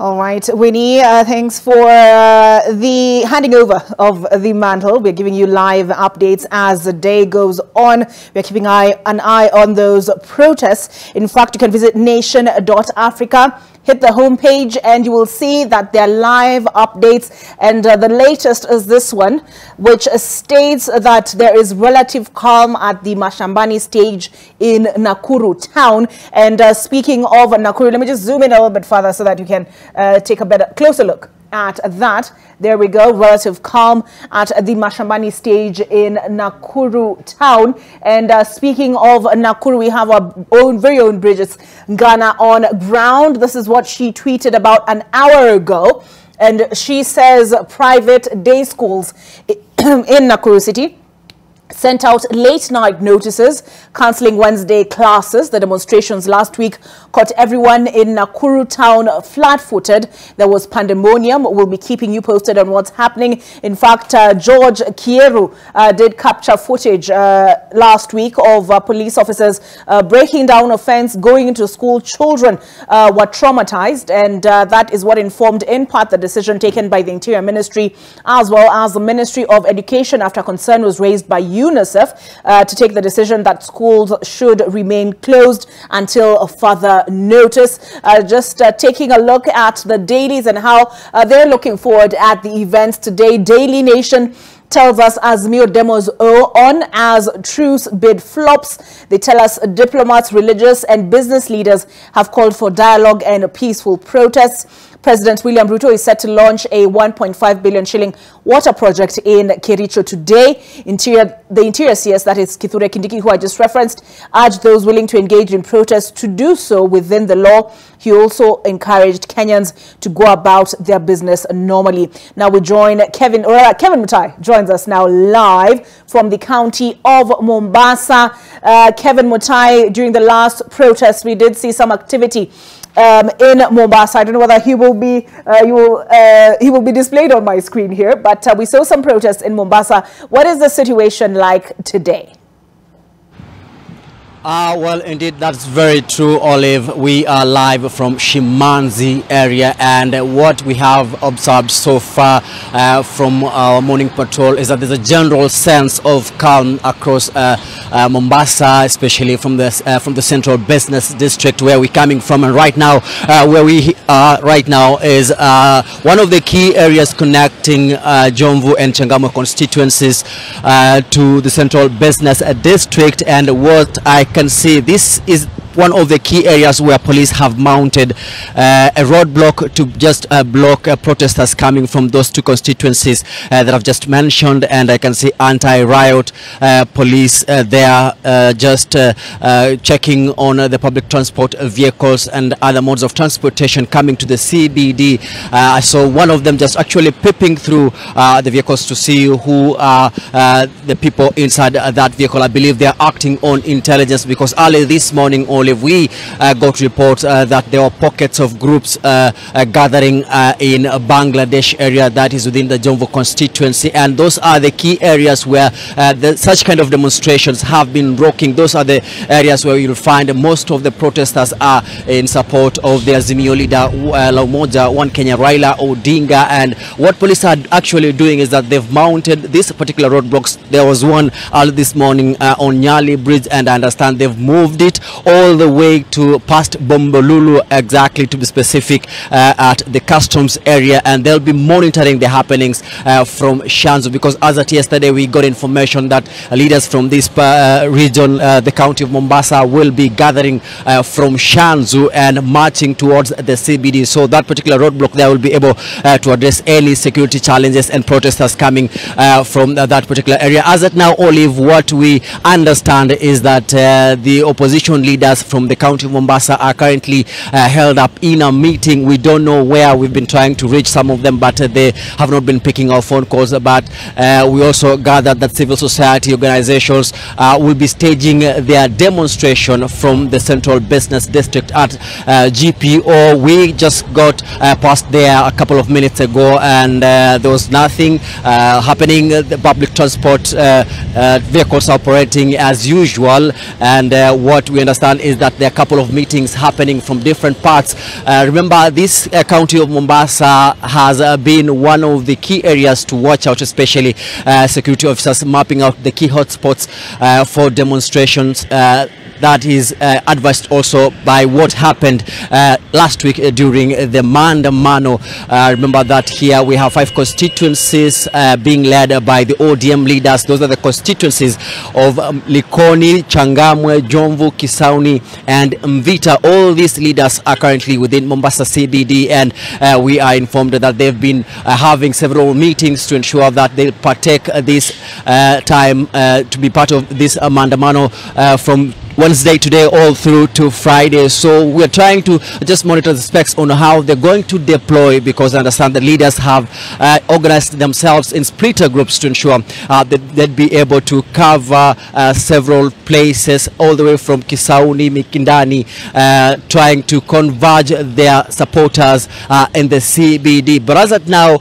All right, Winnie, thanks for the handing over of the mantle. We're giving you live updates as the day goes on. We're keeping an eye on those protests. In fact, you can visit nation.africa. Hit the homepage and you will see that there are live updates, and the latest is this one, which states that there is relative calm at the Mashambani stage in Nakuru town. And speaking of Nakuru, let me just zoom in a little bit further so that you can take a closer look at that. There we go, relative calm at the Mashambani stage in Nakuru town. And speaking of Nakuru, we have our very own Bridget Ghana on ground. This is what she tweeted about an hour ago. And she says private day schools in Nakuru city sent out late-night notices cancelling Wednesday classes. The demonstrations last week caught everyone in Nakuru town flat-footed. There was pandemonium. We'll be keeping you posted on what's happening. In fact, George Kieru did capture footage last week of police officers breaking down a fence, going into school. Children were traumatized, and that is what informed in part the decision taken by the Interior Ministry as well as the Ministry of Education after concern was raised by UNICEF to take the decision that schools should remain closed until further notice. Just taking a look at the dailies and how they're looking forward at the events today. Daily Nation tells us Azimio demos on as truce bid flops. They tell us diplomats, religious and business leaders have called for dialogue and peaceful protests. President William Ruto is set to launch a 1.5 billion shilling water project in Kericho today. The Interior CS, that is Kithure Kindiki, who I just referenced, urged those willing to engage in protests to do so within the law. He also encouraged Kenyans to go about their business normally. Now we join Kevin Mutai joins us now live from the county of Mombasa. Kevin Mutai, during the last protest, we did see some activity in Mombasa. I don't know whether he will be displayed on my screen here, but we saw some protests in Mombasa. What is the situation like today? Well, indeed, that's very true, Olive. We are live from Shimanzi area, and what we have observed so far from our morning patrol is that there's a general sense of calm across Mombasa, especially from the central business district where we're coming from. And right now, where we are right now is one of the key areas connecting Jomvu and Changamwe constituencies to the central business district. And what I can see, this is one of the key areas where police have mounted a roadblock to just block protesters coming from those two constituencies that I've just mentioned. And I can see anti-riot police there just checking on the public transport vehicles and other modes of transportation coming to the CBD. I saw one of them just actually peeping through the vehicles to see who are the people inside that vehicle. I believe they are acting on intelligence, because early this morning, we got reports that there were pockets of groups gathering in Bangladesh area that is within the Jomvu constituency, and those are the key areas where such kind of demonstrations have been rocking. Those are the areas where you'll find most of the protesters are in support of the Azimio leader La Umoja One Kenya Raila Odinga. And what police are actually doing is that they've mounted this particular roadblocks. There was one early this morning on Nyali Bridge, and I understand they've moved it all the way to past Bombolulu, exactly to be specific, at the customs area, and they'll be monitoring the happenings from Shanzu, because as at yesterday we got information that leaders from this region, the county of Mombasa, will be gathering from Shanzu and marching towards the CBD. So that particular roadblock there will be able to address any security challenges and protesters coming from that particular area. As at now, Olive, what we understand is that the opposition leaders from the county of Mombasa are currently held up in a meeting. We don't know where. We've been trying to reach some of them, but they have not been picking our phone calls. But we also gathered that civil society organizations will be staging their demonstration from the central business district at GPO. We just got past there a couple of minutes ago, and there was nothing happening. The public transport vehicles operating as usual, and what we understand is is that there are a couple of meetings happening from different parts. Remember, this county of Mombasa has been one of the key areas to watch out, especially security officers mapping out the key hotspots for demonstrations. That is advised also by what happened last week during the Maandamano. Remember that here we have 5 constituencies being led by the ODM leaders. Those are the constituencies of Likoni, Changamwe, Jomvu, Kisauni and Mvita. All these leaders are currently within Mombasa CBD, and we are informed that they've been having several meetings to ensure that they partake this time to be part of this Maandamano from Wednesday today all through to Friday. So we are trying to just monitor the specs on how they're going to deploy, because I understand the leaders have organized themselves in splitter groups to ensure that they'd be able to cover several places all the way from Kisauni, Mikindani, trying to converge their supporters in the CBD. But as at now,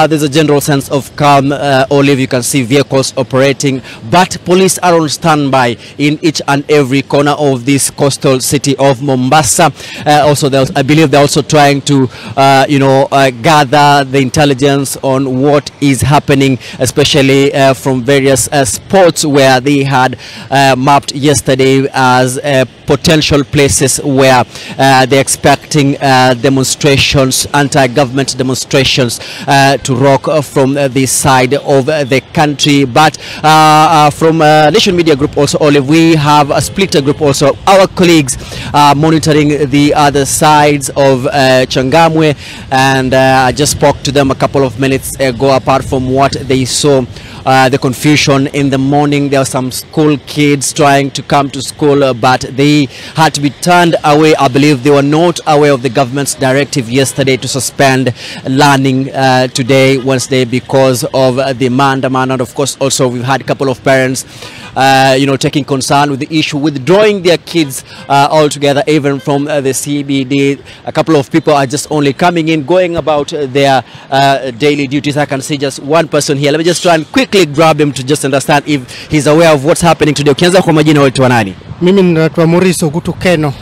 there's a general sense of calm. Olive, you can see vehicles operating, but police are on standby in each and every corner of this coastal city of Mombasa. Also, I believe they're also trying to, gather the intelligence on what is happening, especially from various spots where they had mapped yesterday as potential places where they're expecting demonstrations, anti-government demonstrations to rock from this side of the country. But from Nation Media Group also, Olive, we have a splitter group also. Our colleagues are monitoring the other sides of Changamwe, and I just spoke to them a couple of minutes ago. Apart from what they saw, the confusion in the morning, there were some school kids trying to come to school, but they had to be turned away. I believe they were not aware of the government's directive yesterday to suspend learning today, Wednesday, because of the Maandamano. And of course, also we've had a couple of parents taking concern with the issue, withdrawing their kids altogether, even from the CBD. A couple of people are just only coming in, going about their daily duties. I can see just one person here. Let me just try and quickly grab him to just understand if he's aware of what's happening today. Ukianza kwa majina wetu nani? Mimi naitwa Maurice Ogutu Keno.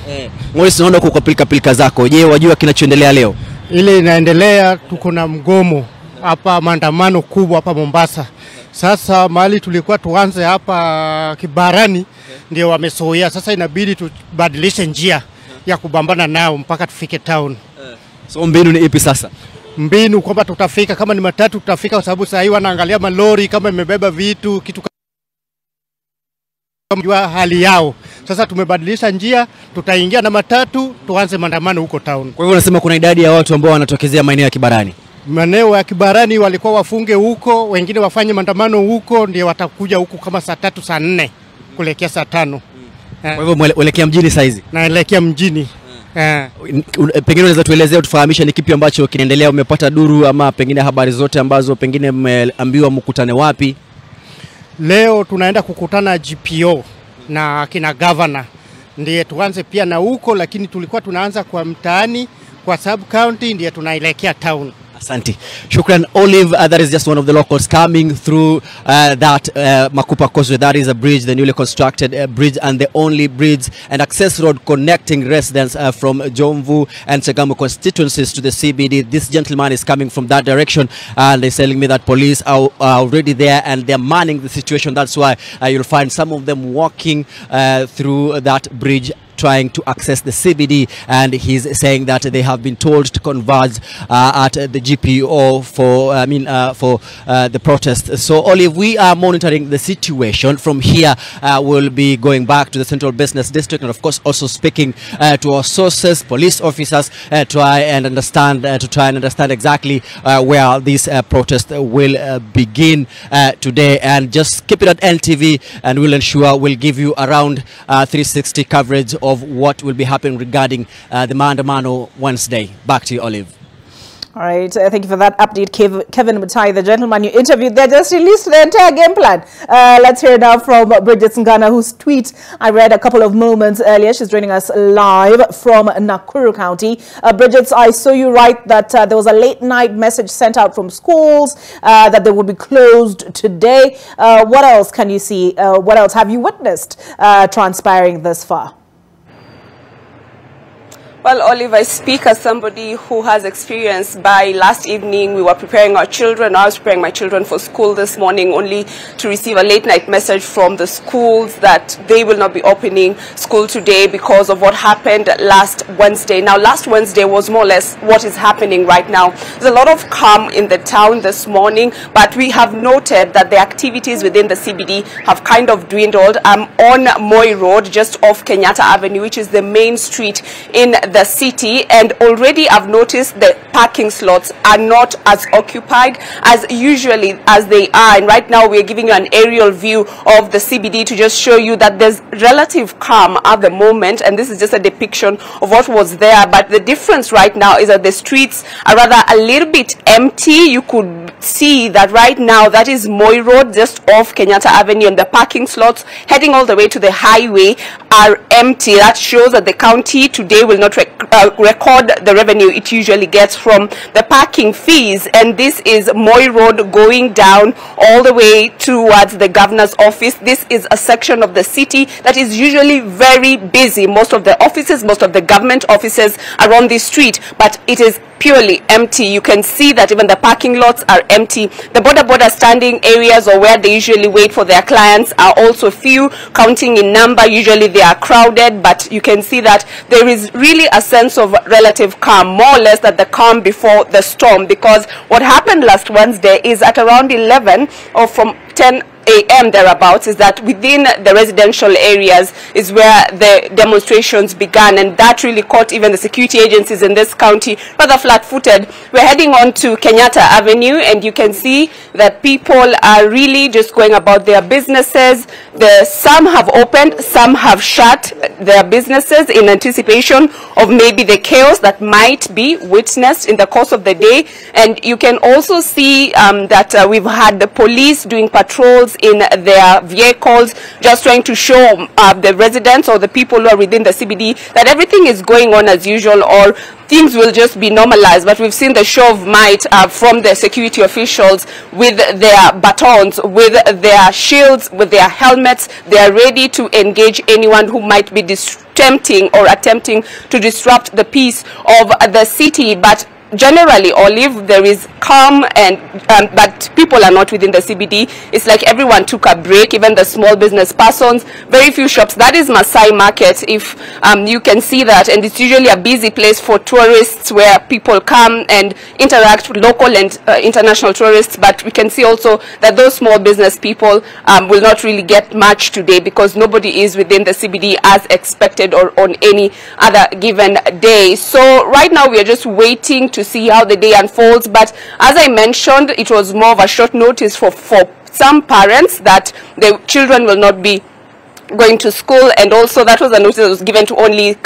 Maurice, naona uko kwa pilika zako. Je, wajua kinachoendelea leo? Ile inaendelea, tuko na mgomo hapa, maandamano kubwa hapa Mombasa. Sasa mahali tulikuwa tuanze hapa Kibarani ndio wamesoea. Sasa inabidi tubadilishe njia ya kubambana nao mpaka tufike town. So mbinu ni ipi sasa? Mbinu kwamba tutafika, kama ni matatu tutafika, kwa sababu sasa hivi wanaangalia malori kama imebeba vitu kitu kama hali yao. Sasa tumebadilisha njia, tutaingia na matatu tuanze maandamano huko town. Kwa hivyo unasema kuna idadi ya watu ambao wanatokezea maeneo ya Kibarani? Maeneo ya Kibarani walikuwa wafunge huko, wengine wafanye maandamano huko, ndio watakuja huku kama saa 3 saa 4 kuelekea saa 5. Kwa hivyo uelekea mjini saa hizi? Naelekea mjini. Pengine unaweza tuelezea, utufahamisha ni kipi ambacho kinaendelea? Umepata duru ama pengine habari zote ambazo pengine mmeambiwa mkutane wapi? Leo tunaenda kukutana GPO na kina governor, ndiye tuanze pia na huko, lakini tulikuwa tunaanza kwa mtaani, kwa sub county, ndiye tunaelekea town. Asante. Shukran, Olive. That is just one of the locals coming through that Makupa Causeway. That is a bridge, the newly constructed bridge, and the only bridge and access road connecting residents from Jomvu and Changamwe constituencies to the CBD. This gentleman is coming from that direction, and they're telling me that police are already there and they're manning the situation. That's why you'll find some of them walking through that bridge, trying to access the CBD, and he's saying that they have been told to converge at the GPO for the protest. So Olive, we are monitoring the situation from here. We'll be going back to the Central Business District, and of course also speaking to our sources, police officers, try and understand exactly where this protest will begin today. And just keep it at NTV, and we'll ensure we'll give you around 360 coverage of what will be happening regarding the Maandamano Wednesday. Back to you, Olive. All right, thank you for that update, Kevin Mutai, the gentleman you interviewed there, just released the entire game plan. Let's hear now from Bridget Singana, whose tweet I read a couple of moments earlier. She's joining us live from Nakuru County. Bridget, I saw you write that there was a late night message sent out from schools that they would be closed today. What else can you see? What else have you witnessed transpiring thus far? Well, Olive, I speak as somebody who has experience. By last evening, we were preparing our children. I was preparing my children for school this morning, only to receive a late night message from the schools that they will not be opening school today because of what happened last Wednesday. Now, last Wednesday was more or less what is happening right now. There's a lot of calm in the town this morning, but we have noted that the activities within the CBD have kind of dwindled. I'm on Moi Road, just off Kenyatta Avenue, which is the main street in the city, and already I've noticed the parking slots are not as occupied as usually as they are. And right now we're giving you an aerial view of the CBD to just show you that there's relative calm at the moment, and this is just a depiction of what was there. But the difference right now is that the streets are rather a little bit empty. You could see that right now that is Moi Road, just off Kenyatta Avenue, and the parking slots heading all the way to the highway are empty. That shows that the county today will not record the revenue it usually gets from the parking fees. And this is Moi Road going down all the way towards the governor's office. This is a section of the city that is usually very busy. Most of the offices, most of the government offices are on this street, but it is purely empty. You can see that even the parking lots are empty. The border standing areas, or where they usually wait for their clients, are also few, counting in number. Usually they are crowded, but you can see that there is really a sense of relative calm, more or less that the calm before the storm, because what happened last Wednesday is at around 11 or from 10 a.m. thereabouts, is that within the residential areas is where the demonstrations began, and that really caught even the security agencies in this county rather flat-footed. We're heading on to Kenyatta Avenue, and you can see that people are really just going about their businesses. Some have opened, some have shut their businesses in anticipation of maybe the chaos that might be witnessed in the course of the day. And you can also see that we've had the police doing patrols in their vehicles, just trying to show the residents or the people who are within the CBD that everything is going on as usual, or things will just be normalized. But we've seen the show of might from the security officials with their batons, with their shields, with their helmets. They are ready to engage anyone who might be attempting to disrupt the peace of the city. But generally, Olive, there is calm, but people are not within the CBD. It's like everyone took a break, even the small business persons. Very few shops. That is Masai Market, if you can see that, and it's usually a busy place for tourists where people come and interact with local and international tourists. But we can see also that those small business people will not really get much today, because nobody is within the CBD as expected or on any other given day. So right now we are just waiting to see how the day unfolds. But as I mentioned, it was more of a short notice for some parents that the children will not be going to school, and also that was a notice that was given to only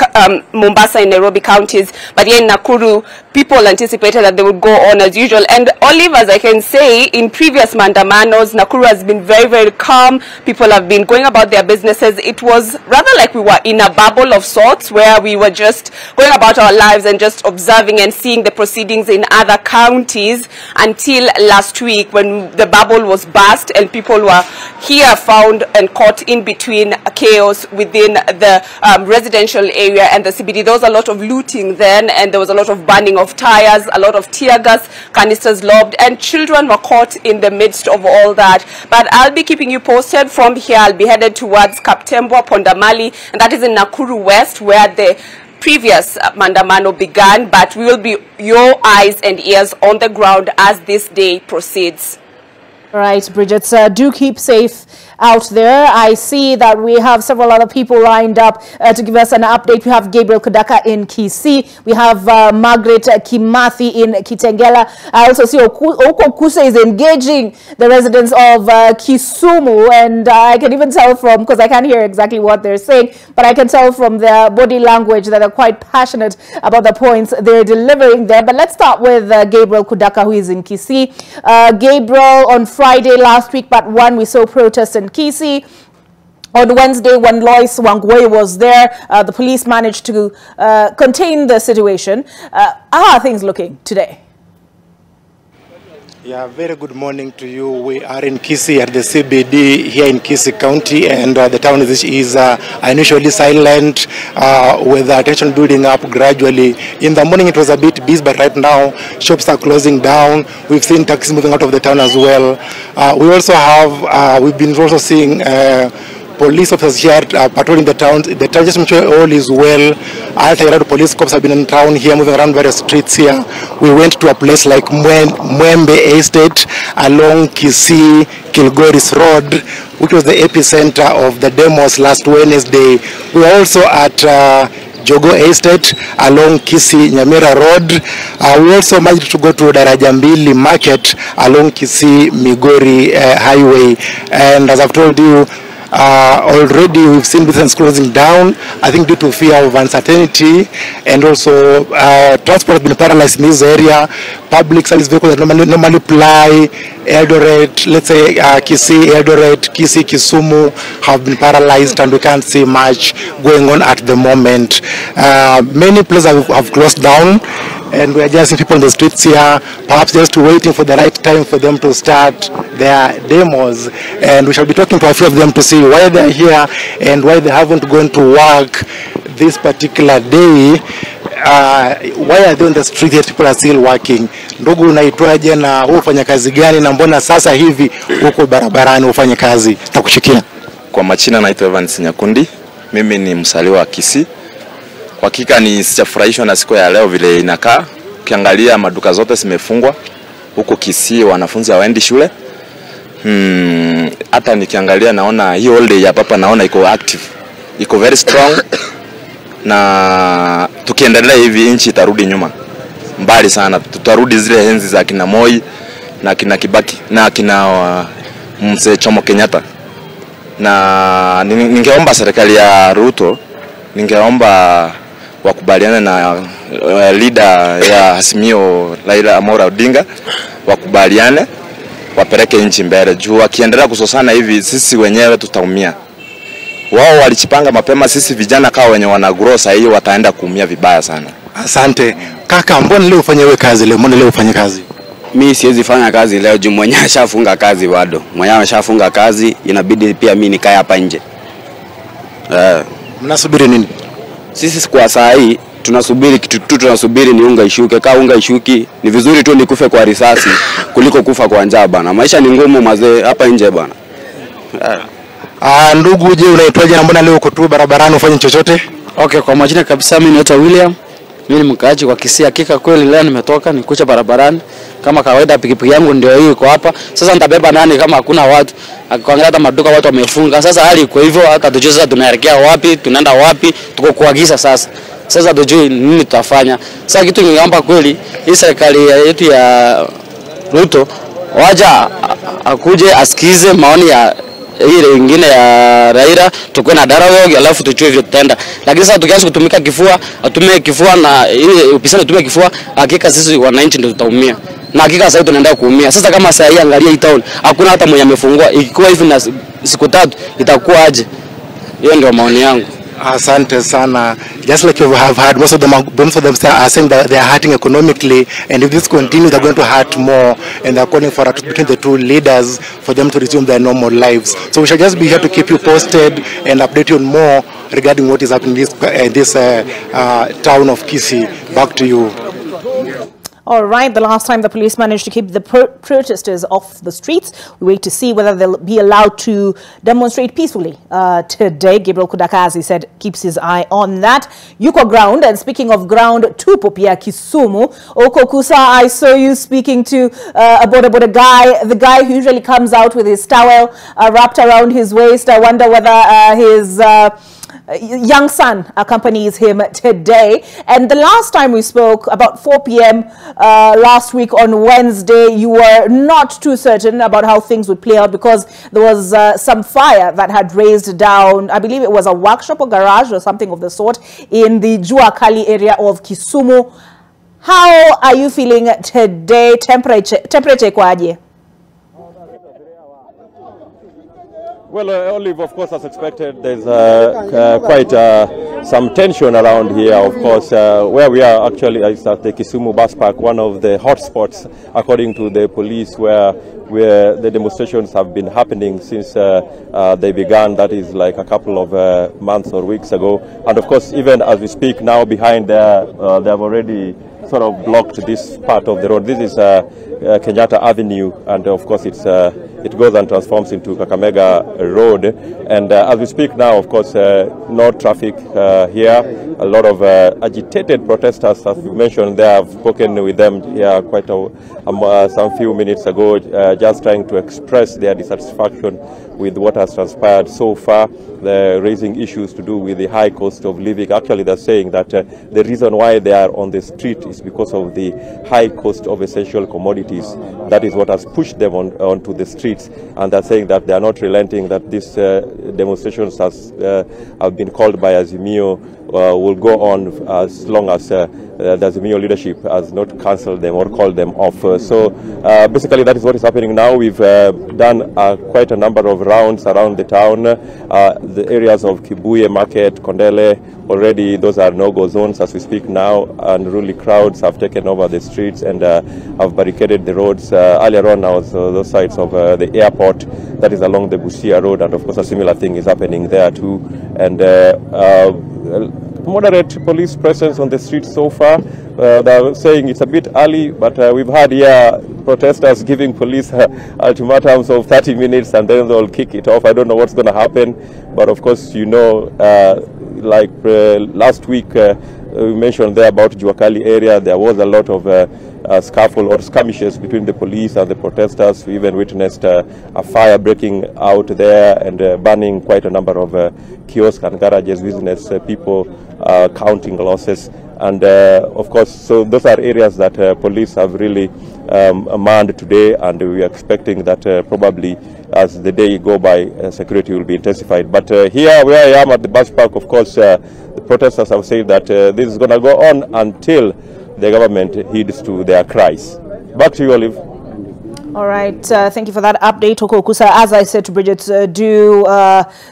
Mombasa and Nairobi counties. But here in Nakuru, people anticipated that they would go on as usual. And Olive, as I can say, in previous mandamanos, Nakuru has been very, very calm. People have been going about their businesses. It was rather like we were in a bubble of sorts, where we were just going about our lives and just observing and seeing the proceedings in other counties, until last week when the bubble was burst and people were here found and caught in between chaos within the residential area and the CBD. There was a lot of looting then, and there was a lot of burning of tires, a lot of tear gas canisters lobbed, and children were caught in the midst of all that. But I'll be keeping you posted. From here, I'll be headed towards Kaptembwa, Pondamali, and that is in Nakuru West, where the previous mandamano began. But we will be your eyes and ears on the ground as this day proceeds. All right, Bridget, do keep safe out there. I see that we have several other people lined up to give us an update. We have Gabriel Kudaka in Kisii. We have Margaret Kimathi in Kitengela. I also see Oko Kuse is engaging the residents of Kisumu, and I can even tell from, because I can't hear exactly what they're saying, but I can tell from their body language that they're quite passionate about the points they're delivering there. But let's start with Gabriel Kudaka, who is in Kisii. Gabriel, on Friday last week, but one, we saw protests in Kisii. On Wednesday, when Lois Wangwe was there, the police managed to contain the situation. How are things looking today? Yeah, very good morning to you. We are in Kisii at the CBD here in Kisii County, and the town is unusually silent with the attention building up gradually. In the morning it was a bit busy, but right now shops are closing down. We've seen taxis moving out of the town as well. We also have, we've been also seeing police officers here patrolling the town. The town, just make sure all is well. Anti-terror police corps have been in town here, moving around various streets here. We went to a place like Mwembe Estate along Kisii Kilgoris Road, which was the epicenter of the demos last Wednesday. We were also at Jogo Estate along Kisii Nyamira Road. We also managed to go to Darajambili Market along Kisii Migori Highway. And as I've told you, already we've seen business closing down, I think due to fear of uncertainty, and also transport has been paralyzed in this area. Public service vehicles that normally ply Eldoret, let's say Kisii, Eldoret, Kisii, Kisumu, have been paralyzed, and we can't see much going on at the moment. Many places have closed down, and we are just seeing people on the streets here, perhaps just waiting for the right time for them to start their demos. And we shall be talking to a few of them to see why they are here and why they haven't gone to work this particular day. Why are they on the street yet people are still working? Ndugu, unaitwaje na ufanya kazi gani, na mbona sasa hivi uko barabarani ufanye kazi? Takushikia. Kwa majina naitwa Evans Nyakundi. Mimi ni msaliwa wa Kisii. Kwa hakika ni sijafurahishwa na siku ya leo vile inakaa. Ukiangalia maduka zote zimefungwa. Huko Kisii wanafunzi hawaendi shule. Hata nikiangalia naona hii holiday ya papa naona iko active. Iko very strong. Na tukiendelea hivi nchi itarudi nyuma. Mbali sana. Tutarudi zile enzi za kina Moi na kina Kibaki na kina Mzee Jomo Kenyatta. Na ningeomba serikali ya Ruto, ningeomba wakubaliane na leader ya Azimio Raila Amolo Odinga, wakubaliane wapeleke nchi mbele. Juu wakiendelea kusosana hivi sisi wenyewe tutaumia. Wao walichipanga mapema, sisi vijana kao wenye wanagrow sasa hiyo wataenda kuumia vibaya sana. Asante. Kaka, mbona leo ufanye wewe kazi leo? Mbona leo ufanye kazi? Mimi siwezi fanya kazi leo juu mwenyewe ashafunga kazi bado. Mwenyewe ameshafunga kazi, inabidi pia mimi nikae hapa nje. Mnasubiri nini? Sisi kwa saa hii tunasubiri kitu tu, tunasubiri ni unga ishuke. Kama unga ishuki ni vizuri tu nikufe kwa risasi kuliko kufa kwa njaa bana. Maisha ni ngumu mazee hapa nje bana. Ndugu, je, unaitwaje na mbona leo uko tu barabarani ufanye chochote? Okay, kwa majina kabisa mimi naitwa William. Mimi ni mkaaji kwa Kisii. Hakika kweli leo nimetoka nikuja barabarani. Kama kawaida pikipiki yangu ndio hii iko hapa. Sasa nitabeba nani kama hakuna watu? Akiangalia hata maduka watu wamefunga. Sasa hali iko hivyo, hata tujue sasa tunaelekea wapi, tunaenda wapi, tuko kuagiza sasa. Sasa tujue nini tutafanya. Sasa kitu ningeomba kweli hii serikali yetu ya Ruto waja akuje asikize maoni ya ile nyingine ya Raila, tukue na dialogue alafu tujue vile tutaenda. Lakini sasa tukianza kutumika kifua, atumie kifua na ile upinzani tumie kifua, hakika sisi wananchi ndio tutaumia. Na hakika sasa tunaenda kuumia. Sasa kama sasa hii angalia hii town, hakuna hata mwenye amefungua. Ikikuwa hivi na siku 3 itakuwa aje? Hiyo ndio maoni yangu. Asante sana. Just like you have heard, most of them are saying that they are hurting economically, and if this continues, they're going to hurt more, and they're calling for a truce between the two leaders for them to resume their normal lives. So we shall just be here to keep you posted and update you on more regarding what is happening in this town of Kisii. Back to you. All right, the last time the police managed to keep the protesters off the streets, we wait to see whether they'll be allowed to demonstrate peacefully. Today, Gabriel Kudakazi said keeps his eye on that. Yuko ground, and speaking of ground, tupo pia Kisumu. Oko Kusa, I saw you speaking to about a guy, the guy who usually comes out with his towel wrapped around his waist. I wonder whether his young son accompanies him today. And the last time we spoke, about 4 p.m. Last week on Wednesday, you were not too certain about how things would play out because there was some fire that had raised down, I believe it was a workshop or garage or something of the sort in the Jua Kali area of Kisumu. How are you feeling today? Temperature kwaje? Well, Olive, of course, as expected, there's quite some tension around here. Of course, where we are actually is at the Kisumu Bus Park, one of the hotspots, according to the police, where the demonstrations have been happening since they began. That is like a couple of months or weeks ago. And of course, even as we speak now, behind there, they have already sort of blocked this part of the road. This is Kenyatta Avenue, and of course it goes and transforms into Kakamega Road. And as we speak now, of course, no traffic here. A lot of agitated protesters, as you mentioned, they have spoken with them here quite some few minutes ago, just trying to express their dissatisfaction with what has transpired so far. They're raising issues to do with the high cost of living. Actually, they're saying that the reason why they are on the street is because of the high cost of essential commodities. That is what has pushed them onto the streets. And they're saying that they are not relenting, that these demonstrations have been called by Azimio will go on as long as the Azimio leadership has not cancelled them or called them off. So basically that is what is happening now. We've done quite a number of rounds around the town. The areas of Kibuye Market, Kondele, already those are no-go zones as we speak now, and unruly crowds have taken over the streets and have barricaded the roads. Earlier on, now those sides of the airport, that is along the Busia Road, and of course a similar thing is happening there too. And moderate police presence on the streets so far. They're saying it's a bit early, but we've had here protesters giving police ultimatums of 30 minutes and then they'll kick it off. I don't know what's going to happen, but of course, you know, like last week we mentioned there about Juakali area, there was a lot of scuffle or skirmishes between the police and the protesters. We even witnessed a fire breaking out there and burning quite a number of kiosks and garages, business people counting losses. And of course, so those are areas that police have really manned today, and we are expecting that probably as the day go by, security will be intensified. But here where I am at the bus park, of course, the protesters have said that this is going to go on until the government heeds to their cries. Back to you, Olive. All right, thank you for that update, Oko Okusa. As I said to Bridget, do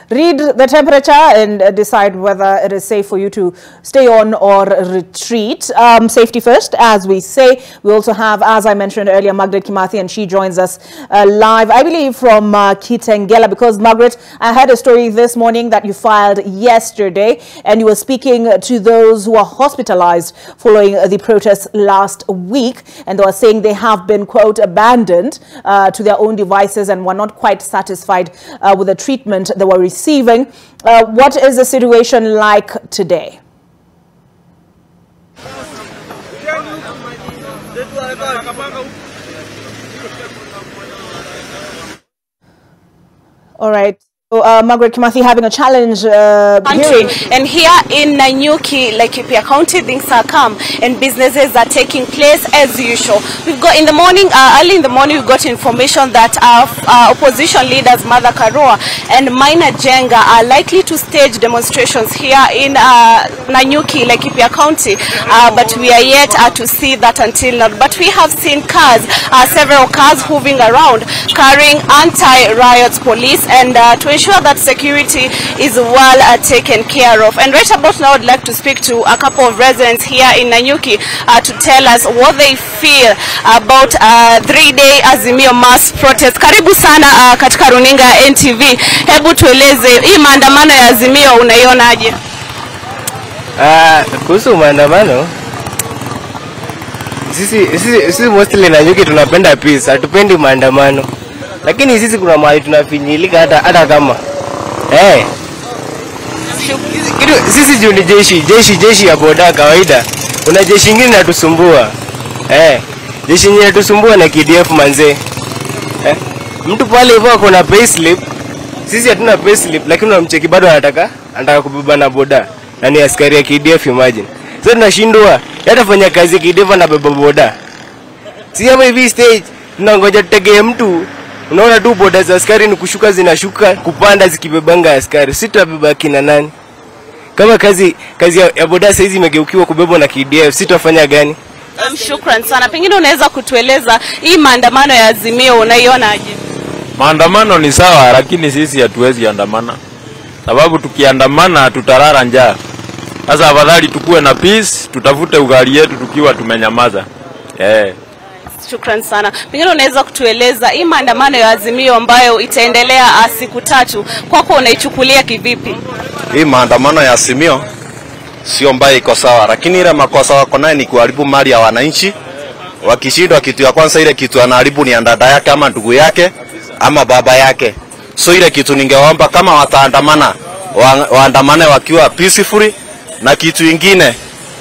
read the temperature and decide whether it is safe for you to stay on or retreat. Safety first, as we say. We also have, as I mentioned earlier, Margaret Kimathi, and she joins us live, I believe, from Kitengela, because, Margaret, I heard a story this morning that you filed yesterday, and you were speaking to those who are hospitalized following the protests last week, and they were saying they have been, quote, abandoned to their own devices and were not quite satisfied with the treatment they were receiving. What is the situation like today? All right. Margaret Kimathi having a challenge country, and here in Nanyuki, Laikipia County, things are calm and businesses are taking place as usual. We've got in the morning, early in the morning, we got information that our opposition leaders, Martha Karua and Maina Jenga, are likely to stage demonstrations here in Nanyuki, Laikipia County, but we are yet to see that until now. But we have seen cars, several cars moving around, carrying anti-riots police, and to ensure that security is well taken care of. And right about now, I'd like to speak to a couple of residents here in Nanyuki to tell us what they feel about 3-day Azimio mass protest. Karibu sana katika runinga NTV. Hebu tueleze hii maandamano ya Azimio unaionaje? Kuhusu maandamano, sisi mostly Nanyuki tunapenda peace, hatupendi maandamano. Lakini sisi kuna mahali tunafinyilika hata kama sisi juu ni jeshi ya boda kawaida. Kuna jeshi ingine inatusumbua. Jeshi ingine inatusumbua na KDF manze. Mtu pale hivyo kuna payslip. Sisi hatuna payslip, lakini unamcheki bado anataka kubeba na boda. Na ni askari ya KDF, imagine. Sasa tunashindwa yatafanya kazi ya KDF na beba boda. Si hapa hivi stage tunangoja tutegee mtu. Unaona tu boda za askari ni kushuka zinashuka, kupanda zikibebanga askari. Sisi tutabeba kina nani? Kama kazi ya boda sasa hizi imegeukiwa kubebwa na KDF, sisi tutafanya gani? Shukran sana. Pengine unaweza kutueleza hii maandamano ya Azimio unaionaje? Maandamano ni sawa, lakini sisi hatuwezi andamana. Sababu tukiandamana tutarara njaa. Sasa afadhali tukue na peace, tutafute ugali yetu tukiwa tumenyamaza. Shukran sana. Pengine unaweza kutueleza hii maandamano ya Azimio ambayo itaendelea siku 3, kwako unaichukulia kivipi? Hii maandamano ya Azimio sio mbaya, iko sawa, lakini ile makosa wako nayo ni kuharibu mali ya wananchi. Wakishindwa, kitu ya kwanza ile kitu anaharibu ni dada yake ama ndugu yake ama baba yake. So ile kitu ningeomba kama wataandamana, waandamane wakiwa peacefully. Na kitu ingine,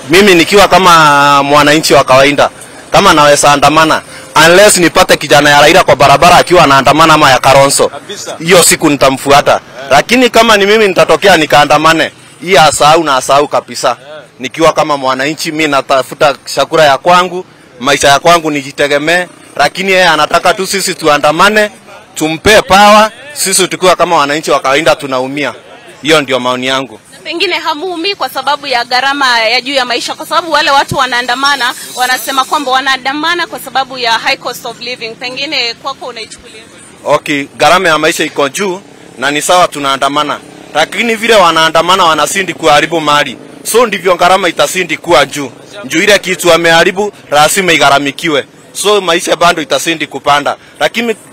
mimi nikiwa kama mwananchi wa kawaida, kama naweza andamana unless nipate kijana ya Raila kwa barabara akiwa anaandamana ama ya Kalonzo, hiyo siku nitamfuata. Lakini kama ni mimi nitatokea nikaandamane, hii asahau kabisa. Nikiwa kama mwananchi, mimi natafuta chakula ya kwangu, maisha ya kwangu nijitegemee, lakini yeye anataka tu sisi tuandamane, tumpe power, sisi tukiwa kama wananchi wa kawaida tunaumia. Hiyo ndio maoni yangu. Pengine hamuumi kwa sababu ya gharama ya juu ya maisha, kwa sababu wale watu wanaandamana wanasema kwamba wanaandamana kwa sababu ya high cost of living. Pengine kwako unaichukulia? Okay, gharama ya maisha iko juu na ni sawa tunaandamana, lakini vile wanaandamana wanasindi kuharibu mali, so ndivyo gharama itasindi kuwa juu. Ile kitu wameharibu lazima igharamikiwe, so maisha bado itasindi kupanda.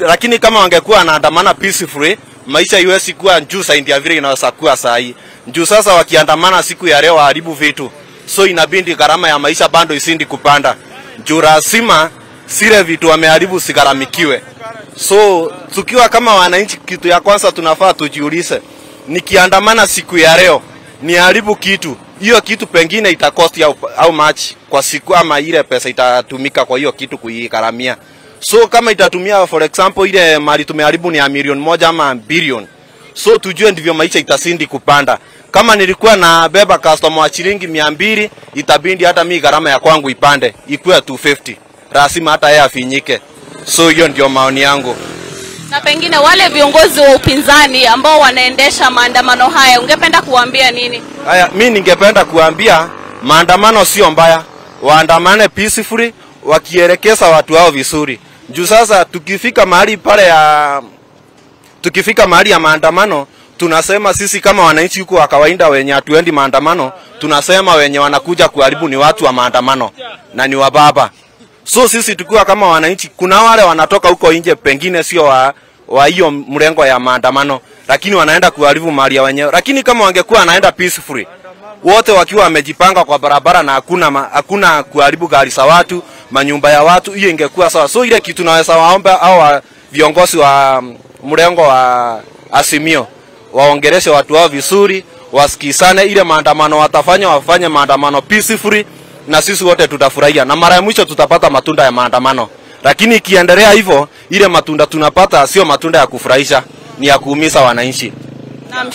Lakini kama wangekuwa wanaandamana peacefully, maisha iwezi kuwa juu zaidi ya vile inaweza kuwa saa hii. Juu sasa wakiandamana siku ya leo waharibu vitu, so inabidi gharama ya maisha bado isindi kupanda. Juu lazima sile vitu wameharibu sigharamikiwe. So tukiwa kama wananchi, kitu ya kwanza tunafaa tujiulize, nikiandamana siku ya leo niharibu kitu, hiyo kitu pengine itakosti au much kwa siku, ama ile pesa itatumika kwa hiyo kitu kuigharamia. So kama itatumia for example ile mali tumeharibu ni ya milioni 1 ama bilioni, so tujue ndivyo maisha itasindi kupanda. Kama nilikuwa na beba customer wa shilingi 200, itabindi hata mimi gharama ya kwangu ipande ikuwe 250, lazima hata yeye afinyike. So hiyo ndio maoni yangu. Na pengine wale viongozi wa upinzani ambao wanaendesha maandamano haya, ungependa kuambia nini? Haya, mimi ningependa kuambia maandamano sio mbaya, waandamane peacefully, wakielekeza watu wao vizuri. Juu sasa tukifika mahali ya maandamano, tunasema sisi kama wananchi huko wa kawaida wenye hatuendi maandamano, tunasema wenye wanakuja kuharibu ni watu wa maandamano na ni wababa. So sisi tukiwa kama wananchi, kuna wale wanatoka huko nje pengine sio wa hiyo mrengo ya maandamano, lakini wanaenda kuharibu mali ya wenyewe. Lakini kama wangekuwa wanaenda peacefully, wote wakiwa wamejipanga kwa barabara na hakuna kuharibu gari za watu, manyumba ya watu, hiyo ingekuwa sawa. So ile kitu naweza waomba au viongozi wa mrengo wa Azimio waongeleshe watu wao vizuri, wasikizane, ile maandamano wafanye maandamano peacefully, na sisi wote tutafurahia, na mara ya mwisho tutapata matunda ya maandamano. Lakini ikiendelea hivyo, ile matunda tunapata sio matunda ya kufurahisha, ni ya kuumiza wananchi.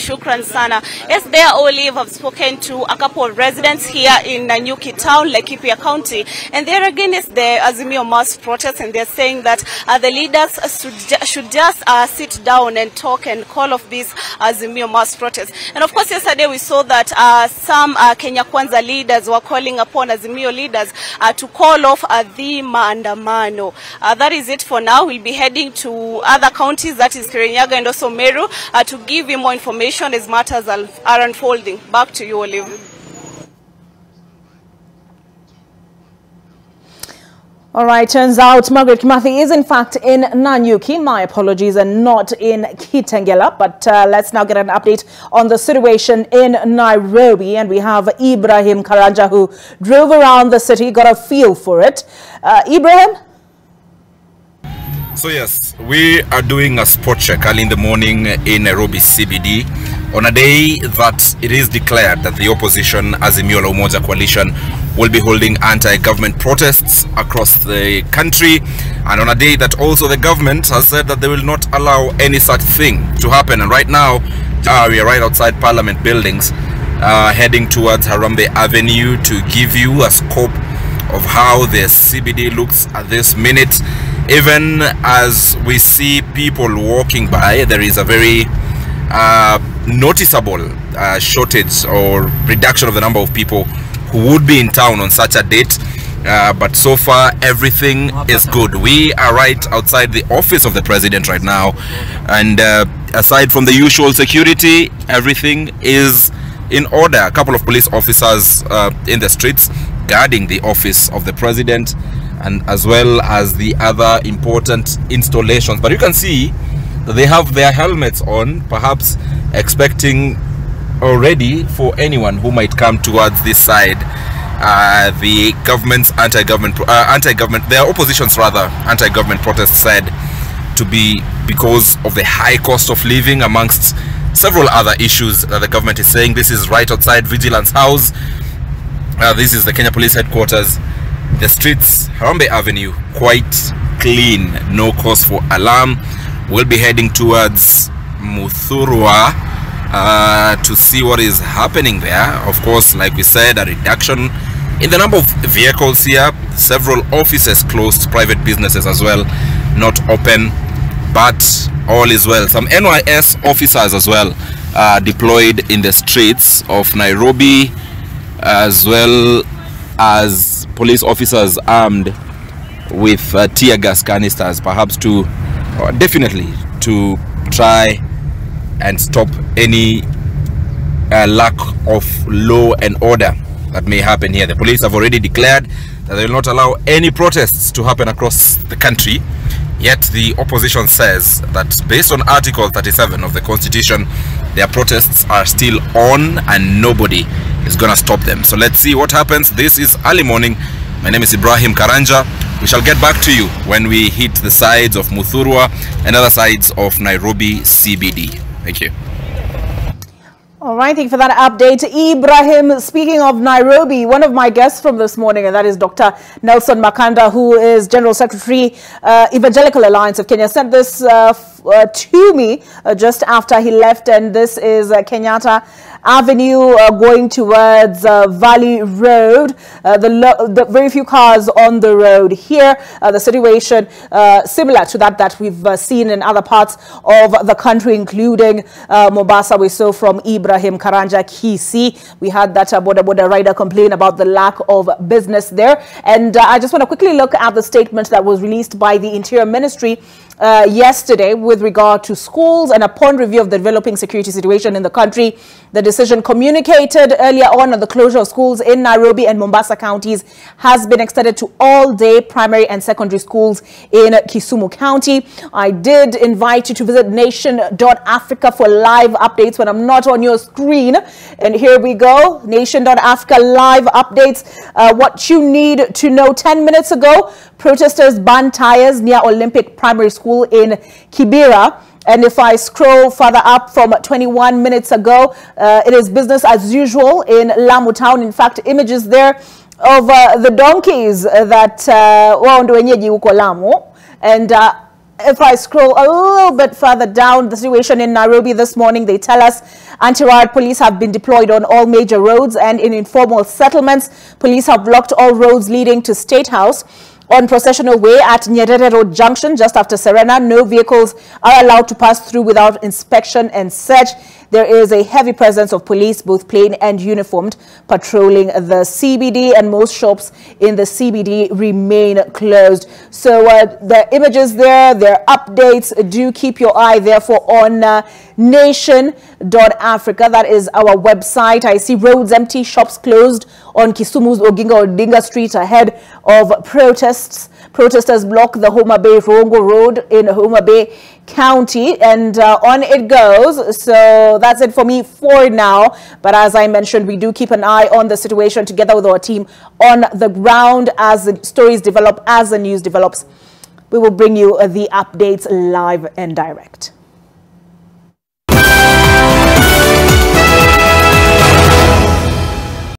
Shukran sana. Yes, there Olive have spoken to a couple of residents here in Nanyuki town, Laikipia County, and they're against the Azimio mass protest, and they're saying that the leaders should just sit down and talk and call off this Azimio mass protest. And of course, yesterday we saw that some Kenya Kwanza leaders were calling upon Azimio leaders to call off the maandamano. That is it for now. We'll be heading to other counties, that is Kirinyaga and also Meru, to give you more information as matters are unfolding. Back to you, Olive. All right, turns out Margaret Kimathi is in fact in Nanyuki. My apologies, and not in Kitengela. But let's now get an update on the situation in Nairobi. And we have Ibrahim Karanja, who drove around the city, got a feel for it. Ibrahim? So yes, we are doing a spot check early in the morning in Nairobi CBD on a day that it is declared that the opposition Azimio la Umoja coalition will be holding anti-government protests across the country, and on a day that also the government has said that they will not allow any such thing to happen. And right now we are right outside Parliament buildings, heading towards Harambee Avenue to give you a scope of how the CBD looks at this minute. Even as we see people walking by, there is a very noticeable shortage or reduction of the number of people who would be in town on such a date. but so far everything is good. We are right outside the office of the president right now, and aside from the usual security, everything is in order. A couple of police officers in the streets guarding the office of the president, and as well as the other important installations. But you can see that they have their helmets on, perhaps expecting already for anyone who might come towards this side. The government's their opposition's rather anti-government protests said to be because of the high cost of living, amongst several other issues that the government is saying. This is right outside Vigilance House. This is the Kenya Police Headquarters. The streets, Harambee Avenue, quite clean, no cause for alarm. We'll be heading towards Muthurwa to see what is happening there. Of course, like we said, a reduction in the number of vehicles here. Several offices closed, private businesses as well not open, but all is well. Some NYS officers as well deployed in the streets of Nairobi, as well as police officers armed with tear gas canisters, perhaps to definitely to try and stop any lack of law and order that may happen here. The police have already declared that they will not allow any protests to happen across the country. Yet the opposition says that based on Article 37 of the Constitution, their protests are still on and nobody is gonna stop them. So let's see what happens. This is early morning. My name is Ibrahim Karanja. We shall get back to you when we hit the sides of Muthurwa and other sides of Nairobi CBD. Thank you. All right, thank you for that update, Ibrahim. Speaking of Nairobi, one of my guests from this morning, and that is Dr. Nelson Makanda, who is General Secretary, Evangelical Alliance of Kenya, sent this to me just after he left, and this is Kenyatta Avenue going towards Valley Road. The very few cars on the road here. The situation similar to that we've seen in other parts of the country, including Mombasa. We saw from Ibrahim Karanja Kisii. We had that boda rider complain about the lack of business there. And I just want to quickly look at the statement that was released by the Interior Ministry yesterday with regard to schools, and upon review of the developing security situation in the country, the decision communicated earlier on the closure of schools in Nairobi and Mombasa counties has been extended to all day primary and secondary schools in Kisumu County. I did invite you to visit nation.africa for live updates when I'm not on your screen, and here we go. Nation.africa live updates. What you need to know: 10 minutes ago, protesters burned tires near Olympic Primary School in Kibera. And if I scroll further up from 21 minutes ago, it is business as usual in Lamu Town. In fact, images there of the donkeys that ndio wenyeji huko Lamu. And if I scroll a little bit further down, the situation in Nairobi this morning, they tell us anti-riot police have been deployed on all major roads and in informal settlements. Police have blocked all roads leading to State House. On Processional Way at Nyerere Road Junction, just after Serena, no vehicles are allowed to pass through without inspection and search. There is a heavy presence of police, both plain and uniformed, patrolling the CBD, and most shops in the CBD remain closed. So the images there, their updates, do keep your eye therefore on nation.africa. That is our website. I see roads empty, shops closed on Kisumu's Oginga Odinga Street ahead of protests. Protesters block the Homa Bay Rongo Road in Homa Bay County, and on it goes. So that's it for me for now. But as I mentioned, we do keep an eye on the situation together with our team on the ground as the stories develop, as the news develops. We will bring you the updates live and direct.